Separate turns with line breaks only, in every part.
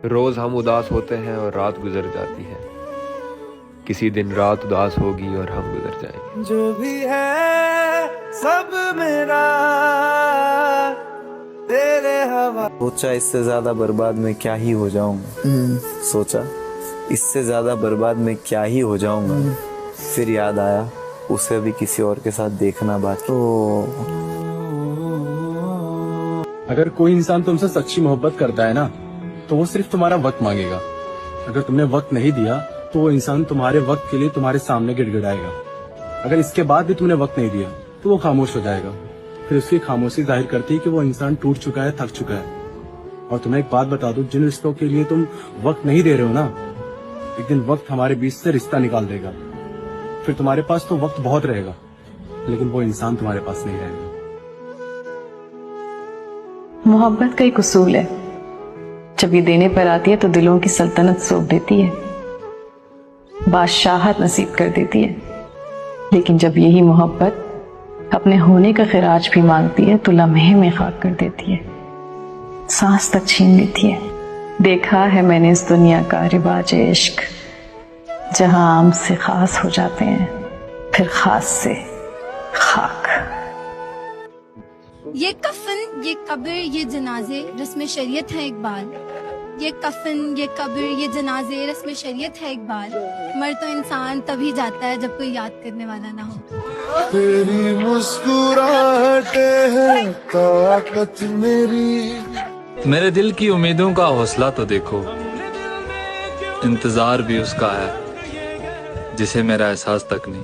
रोज हम उदास होते हैं और रात गुजर जाती है। किसी दिन रात उदास होगी और हम गुजर जाएंगे।
जो भी है सब मेरा तेरे हवा।
सोचा इससे ज्यादा बर्बाद मैं क्या ही हो जाऊंगा। सोचा इससे ज्यादा बर्बाद मैं क्या ही हो जाऊंगा। फिर याद आया उसे भी किसी और के साथ देखना बाकी।
अगर कोई इंसान तुमसे सच्ची मोहब्बत करता है ना, तो वो सिर्फ तुम्हारा वक्त मांगेगा। अगर तुमने वक्त नहीं दिया तो वो इंसान तुम्हारे वक्त के लिए तुम्हारे सामने गिड़गिड़ाएगा। अगर इसके बाद भी तुमने वक्त नहीं दिया तो वो खामोश हो जाएगा। फिर उसकी खामोशी जाहिर करती है कि वो इंसान टूट चुका है, थक चुका है। और तुम्हें एक बात बता दूं, जिन रिश्तों के लिए तुम वक्त नहीं दे रहे हो ना, एक दिन वक्त हमारे बीच से रिश्ता निकाल देगा। फिर तुम्हारे पास तो वक्त बहुत रहेगा, लेकिन वो इंसान तुम्हारे पास नहीं रहेगा।
मोहब्बत का एक उसूल है, जब ये देने पर आती है तो दिलों की सल्तनत सौंप देती है, बादशाहत नसीब कर देती है। लेकिन जब यही मोहब्बत अपने होने का खिराज भी मांगती है तो लम्हे में खाक कर देती है, सांस तक छीन लेती है। देखा है मैंने इस दुनिया का रिवाज इश्क, जहां आम से खास हो जाते हैं, फिर खास से खाक।
ये कफन, ये कब्र, ये जनाजे रस्म शरीयत है इकबाल। ये कफन, ये कब्र, ये जनाजे रस्म शरीयत है इकबाल। मर तो इंसान तभी जाता है जब कोई याद करने वाला ना हो।
तेरी मुस्कुराहटे है ताकत मेरी।
मेरे दिल की उम्मीदों का हौसला तो देखो, इंतजार भी उसका है जिसे मेरा एहसास तक नहीं।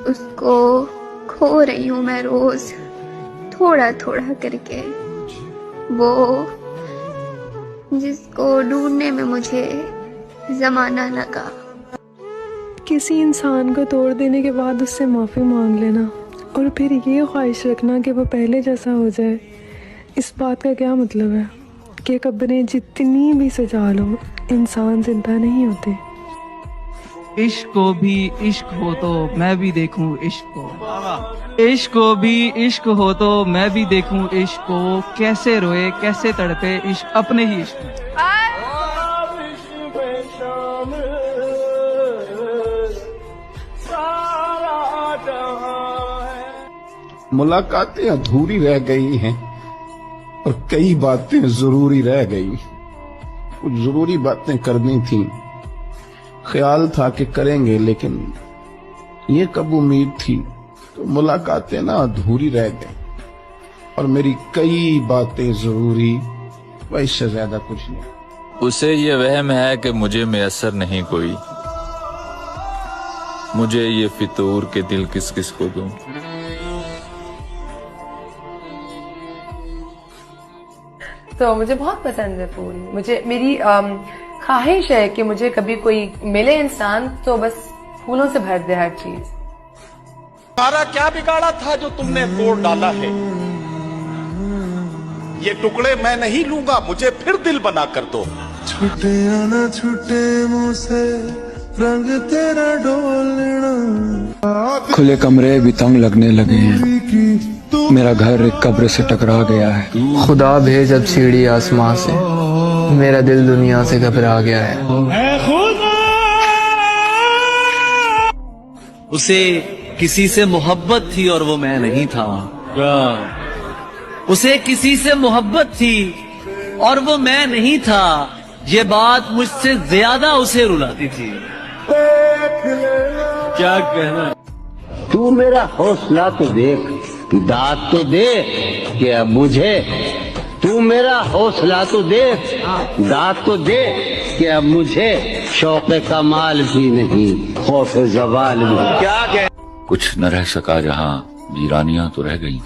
उसको खो रही हूँ मैं रोज, थोड़ा थोड़ा करके। वो जिसको ढूंढने में मुझे जमाना लगा।
किसी इंसान को तोड़ देने के बाद उससे माफ़ी मांग लेना और फिर ये ख्वाहिश रखना कि वो पहले जैसा हो जाए, इस बात का क्या मतलब है कि कब्रें जितनी भी सजा लो, इंसान जिंदा नहीं होते।
इश्क को भी इश्क हो तो मैं भी देखूं इश्क को। इश्क को भी इश्क हो तो मैं भी देखूं इश्क को। कैसे रोए कैसे तड़पे इश्क अपने ही इश्क में।
मुलाकातें अधूरी रह गई हैं और कई बातें जरूरी रह गई। कुछ जरूरी बातें करनी थी, ख्याल था कि करेंगे, लेकिन ये कब उम्मीद थी। तो मुलाकातें ना अधूरी रह गई और मेरी कई बातें जरूरी, वैसे ज्यादा कुछ नहीं।
उसे ये वहम है कि मुझे मैसर नहीं कोई, मुझे ये फितूर के दिल किस किस को दूं।
तो मुझे बहुत पसंद है फूल। मुझे मेरी ख्वाहिश है कि मुझे कभी कोई मिले इंसान तो बस फूलों से भर दे हर चीज।
सारा क्या बिगाड़ा था जो तुमने तोड़ डाला है। ये टुकड़े मैं नहीं लूंगा, मुझे फिर दिल बना कर दो।
छूटे ना छूटे मुंह से रंग तेरा डोलना।
खुले कमरे भी तंग लगने लगे हैं, मेरा घर एक कब्र से टकरा गया है।
खुदा भेज अब सीढ़ी आसमां से, मेरा दिल दुनिया से घबरा गया है।
उसे किसी से मोहब्बत थी और वो मैं नहीं था। उसे किसी से मोहब्बत थी और वो मैं नहीं था। ये बात मुझसे ज्यादा उसे रुलाती थी। क्या कहना।
तू मेरा हौसला तो देख, दाद तो दे कि अब मुझे। तू मेरा हौसला तो देख, दाद तो दे कि अब मुझे शौक कमाल भी नहीं, खौफ जवाल भी। क्या कह।
कुछ न रह सका जहां वीरानियां तो रह गई।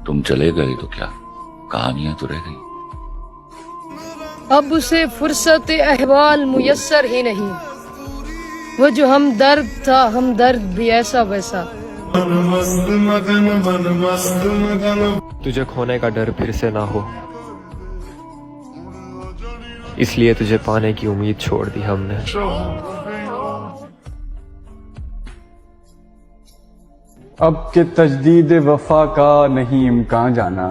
तुम चले गए तो क्या कहानियां तो रह गई।
अब उसे फुर्सत अहवाल मुयस्सर ही नहीं, वो जो हमदर्द था हमदर्द भी ऐसा वैसा।
तुझे खोने का डर फिर से ना हो, इसलिए तुझे पाने की उम्मीद छोड़ दी हमने।
अब के तजदीद वफा का नहीं इम्कान जाना,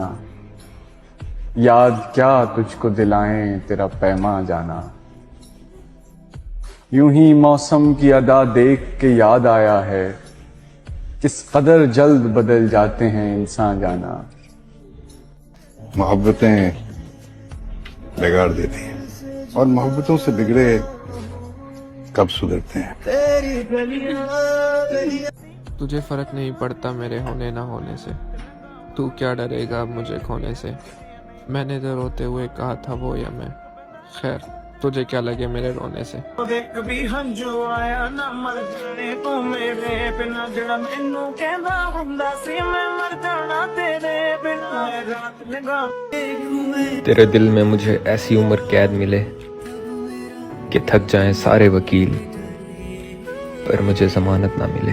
याद क्या तुझको दिलाएं तेरा पैमा जाना। यूं ही मौसम की अदा देख के याद आया है, किस कदर जल्द बदल जाते हैं इंसान जाना।
मोहब्बतें बिगाड़ देती हैं और मोहब्बतों से बिगड़े कब सुधरते हैं।
तुझे फर्क नहीं पड़ता मेरे होने ना होने से, तू क्या डरेगा अब मुझे खोने से। मैंने तो रोते हुए कहा था वो या मैं, खैर तुझे क्या लगे मेरे रोने से।
तेरे दिल में मुझे ऐसी उम्र कैद मिले कि थक जाएं सारे वकील, पर मुझे जमानत ना मिले।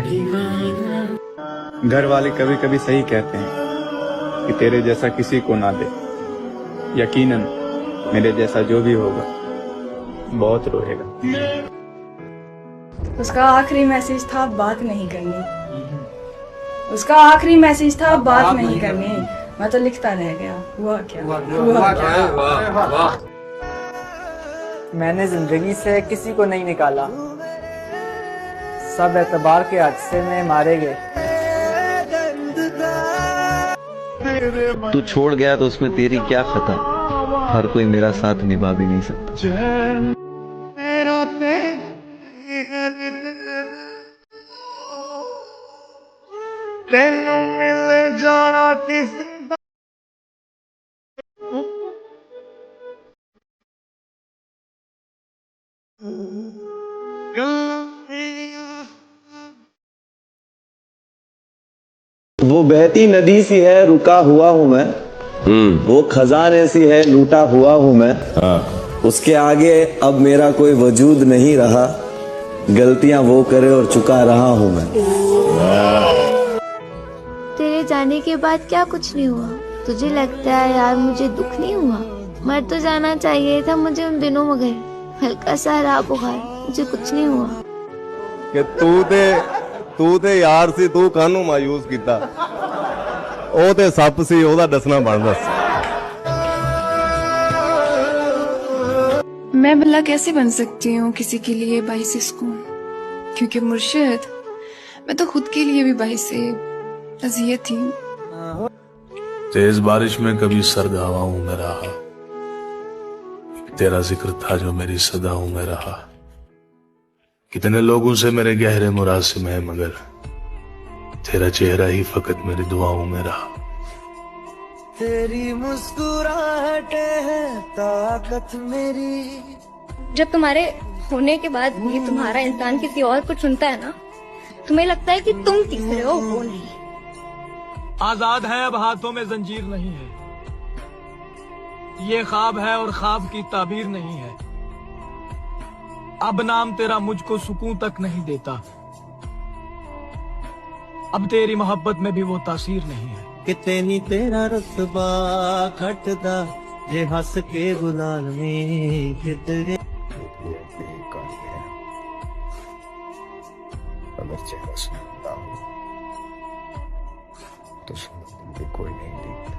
घर वाले कभी कभी सही कहते हैं कि तेरे जैसा किसी को ना दे। यकीनन मेरे जैसा जो भी होगा बहुत रोएगा।
उसका आखिरी मैसेज था बात नहीं करनी। उसका आखिरी मैसेज था बात नहीं करनी। मैं तो लिखता रह गया, हुआ क्या हुआ क्या।
मैंने जिंदगी से किसी को नहीं निकाला, सब एतबार के हादसे में मारे गए।
तू छोड़ गया तो उसमें तेरी क्या खता, हर कोई मेरा साथ निभा भी नहीं सकता। वो बहती नदी सी है रुका हुआ हूँ मैं, वो खजाने सी है लूटा हुआ हूँ मैं। उसके आगे अब मेरा कोई वजूद नहीं रहा, गलतियां वो करे और चुका रहा हूँ मैं।
तेरे जाने के बाद क्या कुछ नहीं हुआ? तुझे लगता है यार मुझे दुख नहीं हुआ? मर तो जाना चाहिए था मुझे उन दिनों, मगर हल्का सा रहा बुखार, मुझे कुछ नहीं हुआ।
कि तू ते यार सी, तू कानू मायूस किया। ओ ते सप सी, ओदा दसना बनदा सी।
मैं भला कैसे बन सकती हूँ किसी के लिए बाइस सुकून, क्योंकि मुर्शिद मैं तो खुद के लिए भी बाइस अजियत थी।
तेज बारिश में कभी सर्द हवाओं में रहा, तेरा जिक्र था जो मेरी सदाओं में रहा। कितने लोगों से मेरे गहरे मुरासिम है, मगर तेरा चेहरा ही फकत मेरी दुआओं में रहा।
तेरी मुस्कुराहटे है ताकत मेरी।
जब तुम्हारे होने के बाद भी तुम्हारा इंसान किसी और को चुनता है ना, तुम्हें लगता है कि तुम तीसरे हो, वो नहीं।
आजाद है अब हाथों में जंजीर नहीं है, ये ख्वाब है और ख्वाब की ताबीर नहीं है। अब नाम तेरा मुझको सुकून तक नहीं देता, अब तेरी मोहब्बत में भी वो तासीर नहीं है।
किते नी तेरा रुतबा घटदा जे हंस के गुलाल में कितने।
अगर चेहरा सुनता हूँ तो सुनने भी कोई नहीं देखता।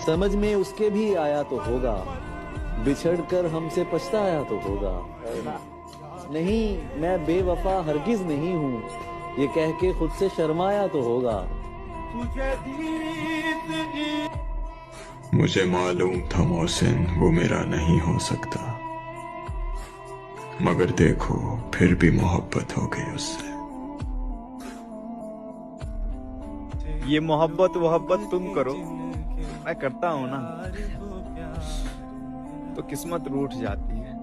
समझ में उसके भी आया तो होगा, बिछड़कर हमसे पछताया तो होगा। नहीं मैं बेवफा हरगिज नहीं हूँ, ये कह के खुद से शर्माया तो होगा।
मुझे मालूम था मोहसिन वो मेरा नहीं हो सकता, मगर देखो फिर भी मोहब्बत हो गई उससे।
ये मोहब्बत तुम करो, मैं करता हूँ ना, तो किस्मत रूठ जाती है।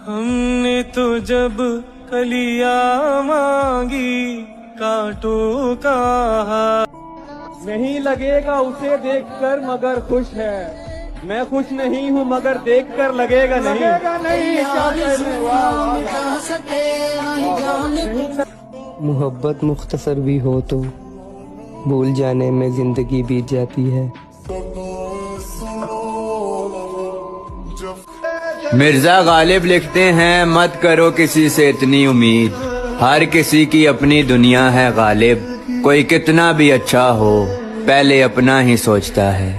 हमने तो जब कलियां मांगी कांटों का
नहीं लगेगा उसे देखकर मगर खुश है, मैं खुश नहीं हूँ मगर देखकर लगेगा नहीं।
मोहब्बत मुख्तसर भी हो तो भूल जाने में जिंदगी बीत जाती है।
मिर्जा गालिब लिखते हैं, मत करो किसी से इतनी उम्मीद, हर किसी की अपनी दुनिया है गालिब, कोई कितना भी अच्छा हो पहले अपना ही सोचता है।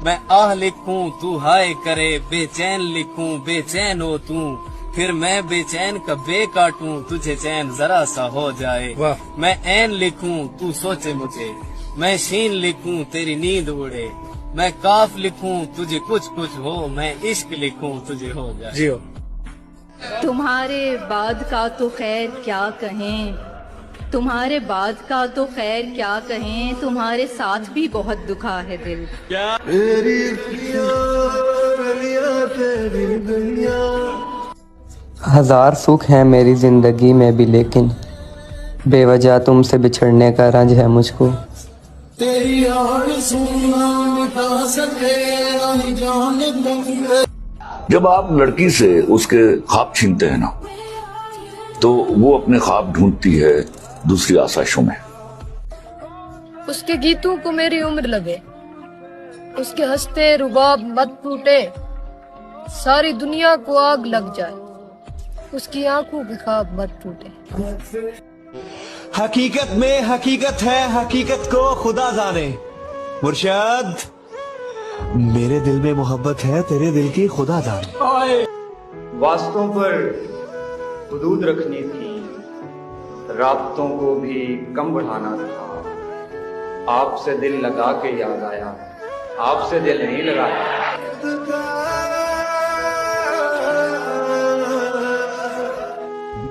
मैं आह लिखूं तू हाय करे, बेचैन लिखूं बेचैन हो तू, फिर मैं बेचैन का बे काटूं, तुझे चैन जरा सा हो जाए। मैं ऐन लिखूं तू सोचे मुझे, मैं शीन लिखूं तेरी नींद उड़े, मैं काफ लिखूं तुझे कुछ कुछ हो, मैं इश्क लिखूं तुझे हो जाए। जियो।
तुम्हारे बाद का तो खैर क्या कहें, तुम्हारे बाद का तो खैर क्या कहें, तुम्हारे साथ भी बहुत दुखा है दिल। क्या
हजार सुख है मेरी जिंदगी में भी, लेकिन बेवजह तुमसे बिछड़ने का रंज है मुझको।
तेरी सुनना मिटा सके नहीं जाने।
जब आप लड़की से उसके ख्वाब छीनते हैं ना, तो वो अपने ख्वाब ढूंढती है दूसरी आसाइशों में।
उसके गीतों को मेरी उम्र लगे, उसके हंसते रुबाब मत टूटे, सारी दुनिया को आग लग जाए, उसकी आंखों के ख्वाब मत टूटे।
हकीकत में हकीकत है, हकीकत को खुदा जाने। मुर्शद, मेरे दिल में मोहब्बत है, तेरे दिल की खुदा जाने।
वास्तों पर हुदूद रखनी थी, राबतों को भी कम बढ़ाना था। आपसे दिल लगा के याद आया, आपसे दिल नहीं लगाया।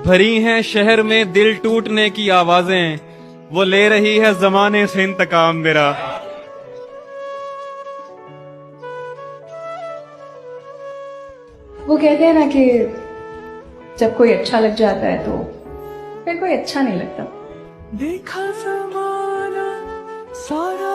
भरी हैं शहर में दिल टूटने की आवाजें, वो ले रही है जमाने से इंतकाम मेरा।
वो कहते हैं ना कि जब कोई अच्छा लग जाता है तो फिर कोई अच्छा नहीं लगता।
देखा ज़माना सारा